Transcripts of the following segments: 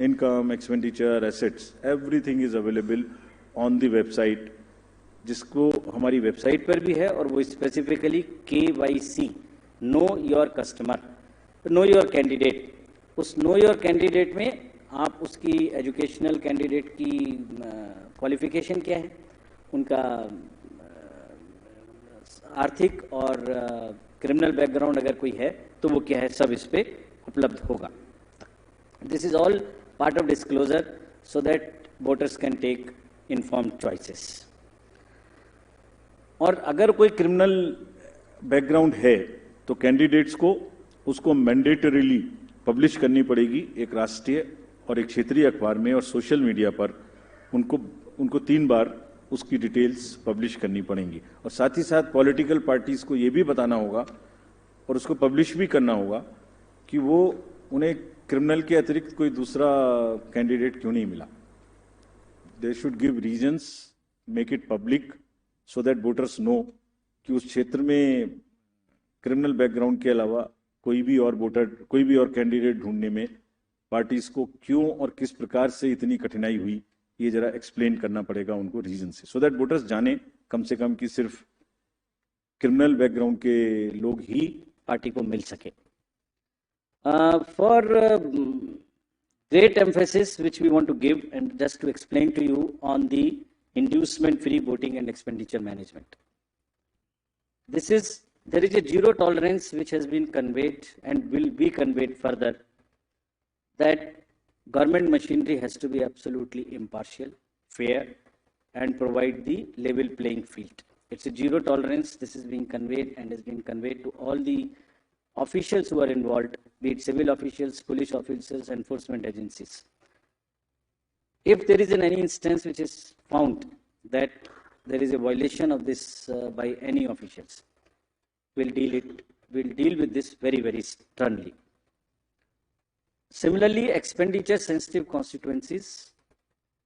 income, expenditure, assets, everything is available on the website, जिसको हमारी website पर भी है, और वो specifically KYC, know your customer, know your candidate, उस नो योर कैंडिडेट में आप उसकी एजुकेशनल कैंडिडेट की क्वालिफिकेशन क्या है, उनका आर्थिक और क्रिमिनल बैकग्राउंड अगर कोई है तो वो क्या है, सब इस पे उपलब्ध होगा. This is all part of disclosure so that voters can take informed choices. और अगर कोई क्रिमिनल बैकग्राउंड है तो कैंडिडेट्स को उसको मैंडेटरीली पब्लिश करनी पड़ेगी एक राष्ट्रीय और एक क्षेत्रीय अखबार में, और सोशल मीडिया पर उनको 3 बार उसकी डिटेल्स पब्लिश करनी पड़ेंगी. और साथ ही साथ पॉलिटिकल पार्टीज को ये भी बताना होगा और उसको पब्लिश भी करना होगा कि वो उन्हें क्रिमिनल के अतिरिक्त कोई दूसरा कैंडिडेट क्यों नहीं मिला. They should give reasons, make it public so that voters know कि उस क्षेत्र में क्रिमिनल बैकग्राउंड के अलावा कोई भी और कैंडिडेट ढूंढने में पार्टीज को क्यों और किस प्रकार से इतनी कठिनाई हुई, ये जरा एक्सप्लेन करना पड़ेगा उनको रीजन से, सो दैट वोटर्स जाने कम से कम कि सिर्फ क्रिमिनल बैकग्राउंड के लोग ही पार्टी को मिल सके. For great emphasis which we want to give, and just to explain to you on the inducement free voting and expenditure management. There is a zero tolerance which has been conveyed and will be conveyed further, that government machinery has to be absolutely impartial, fair, and provide the level playing field. It's a zero tolerance. This is being conveyed and has been conveyed to all the officials who are involved, be it civil officials, police officers, enforcement agencies. If there is any instance which is found that there is a violation of this by any officials, we'll deal with this very, very sternly. Similarly, expenditure sensitive constituencies,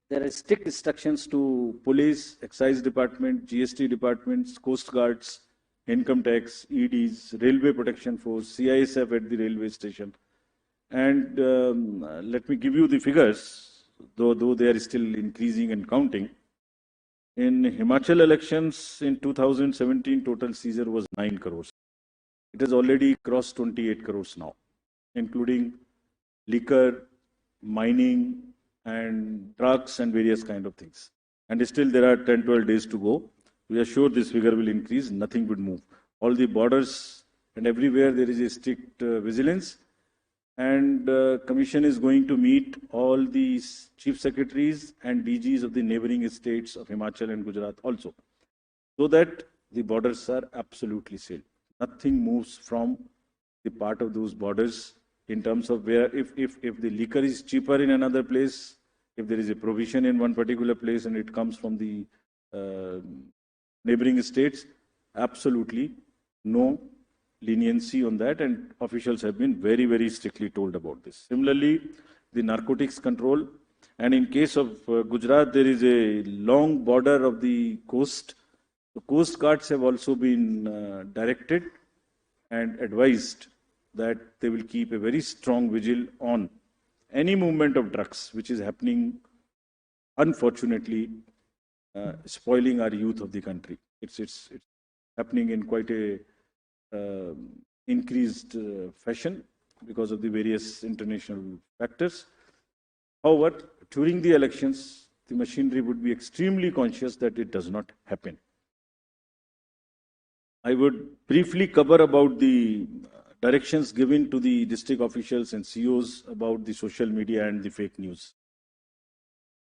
there are strict instructions to police, excise department, GST departments, coast guards, income tax, EDs, railway protection force, CISF at the railway station. And let me give you the figures, though they are still increasing and counting. In Himachal elections in 2017, total seizure was 9 crores. It has already crossed 28 crores now, including liquor, mining, and drugs and various kind of things. And still there are 10-12 days to go. We are sure this figure will increase, nothing would move. All the borders and everywhere there is a strict vigilance, and Commission is going to meet all these chief secretaries and DGs of the neighboring states of Himachal and Gujarat also, so that the borders are absolutely sealed. Nothing moves from the part of those borders in terms of where, if the liquor is cheaper in another place, if there is a provision in one particular place and it comes from the neighboring states, absolutely no leniency on that, and officials have been very, very strictly told about this. Similarly, the narcotics control, and in case of Gujarat, there is a long border of the coast. The coast guards have also been directed and advised that they will keep a very strong vigil on any movement of drugs which is happening, unfortunately, spoiling our youth of the country. It's happening in quite a increased fashion because of the various international factors. However, during the elections, the machinery would be extremely conscious that it does not happen. I would briefly cover about the directions given to the district officials and COs about the social media and the fake news.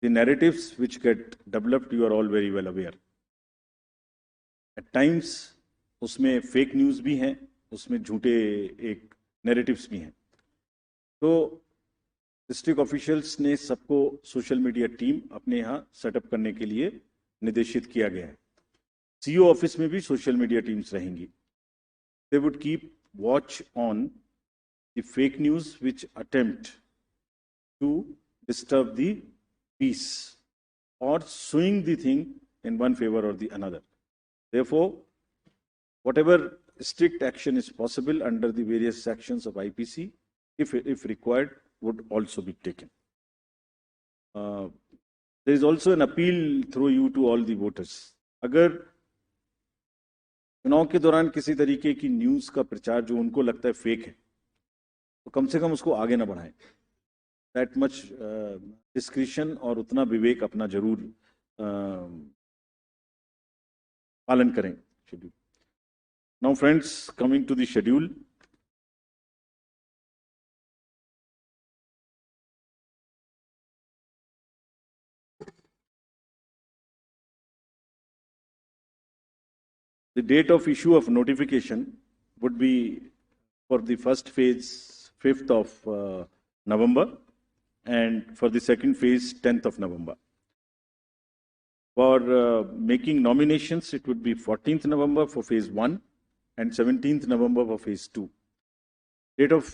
The narratives which get developed, you are all very well aware. At times, उसमें fake news भी हैं, उसमें झूठे एक narratives भी हैं. तो district officials ने सबको सोशल मीडिया टीम अपने यहाँ सेटअप करने के लिए निर्देशित किया गया है. सीओ ऑफिस में भी सोशल मीडिया टीम्स रहेंगी. They would keep watch on the fake news which attempt to disturb the peace or swing the thing in one favor or the another. Therefore, whatever strict action is possible under the various sections of IPC, if required, would also be taken. there is also an appeal through you to all the voters. अगर चुनाव के दौरान किसी तरीके की news का प्रचार जो उनको लगता है फेक है, तो कम से कम उसको आगे ना बढ़ाएं. That much discretion और उतना विवेक अपना जरूर पालन करें. Schedule. Now, friends, coming to the schedule. The date of issue of notification would be for the first phase 5th of November, and for the second phase 10th of November. For making nominations, it would be 14th November for phase 1 and 17th November for phase 2. Date of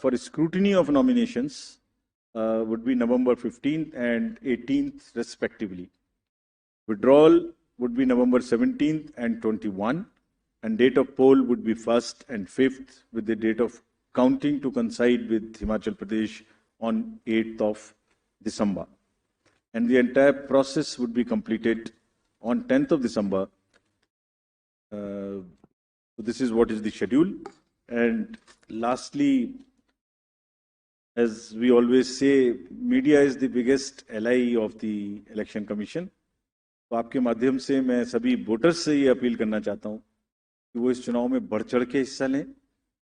for scrutiny of nominations would be November 15th and 18th respectively. Withdrawal would be November 17th and 21, and date of poll would be 1st and 5th, with the date of counting to coincide with Himachal Pradesh on 8th of December. And the entire process would be completed on 10th of December. So this is what is the schedule. And lastly, as we always say, media is the biggest ally of the Election Commission. तो आपके माध्यम से मैं सभी voters से ये appeal करना चाहता हूँ कि वो इस चुनाव में बढ़ चढ़ के हिस्सा लें,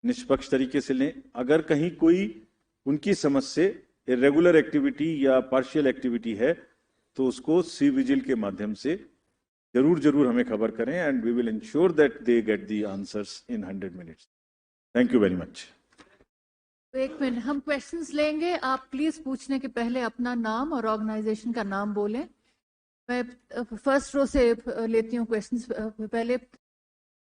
निष्पक्ष तरीके से लें. अगर कहीं कोई उनकी समझ से इरेगुलर एक्टिविटी या पार्शियल एक्टिविटी है तो उसको सी विजिल के माध्यम से जरूर हमें खबर करें, and we will ensure that they get the answers in 100 minutes. Thank you very much. एक मिनट, हम क्वेश्चंस लेंगे. आप प्लीज पूछने के पहले अपना नाम और ऑर्गेनाइजेशन का नाम बोलें. मैं फर्स्ट रो से लेती हूँ क्वेश्चंस. पहले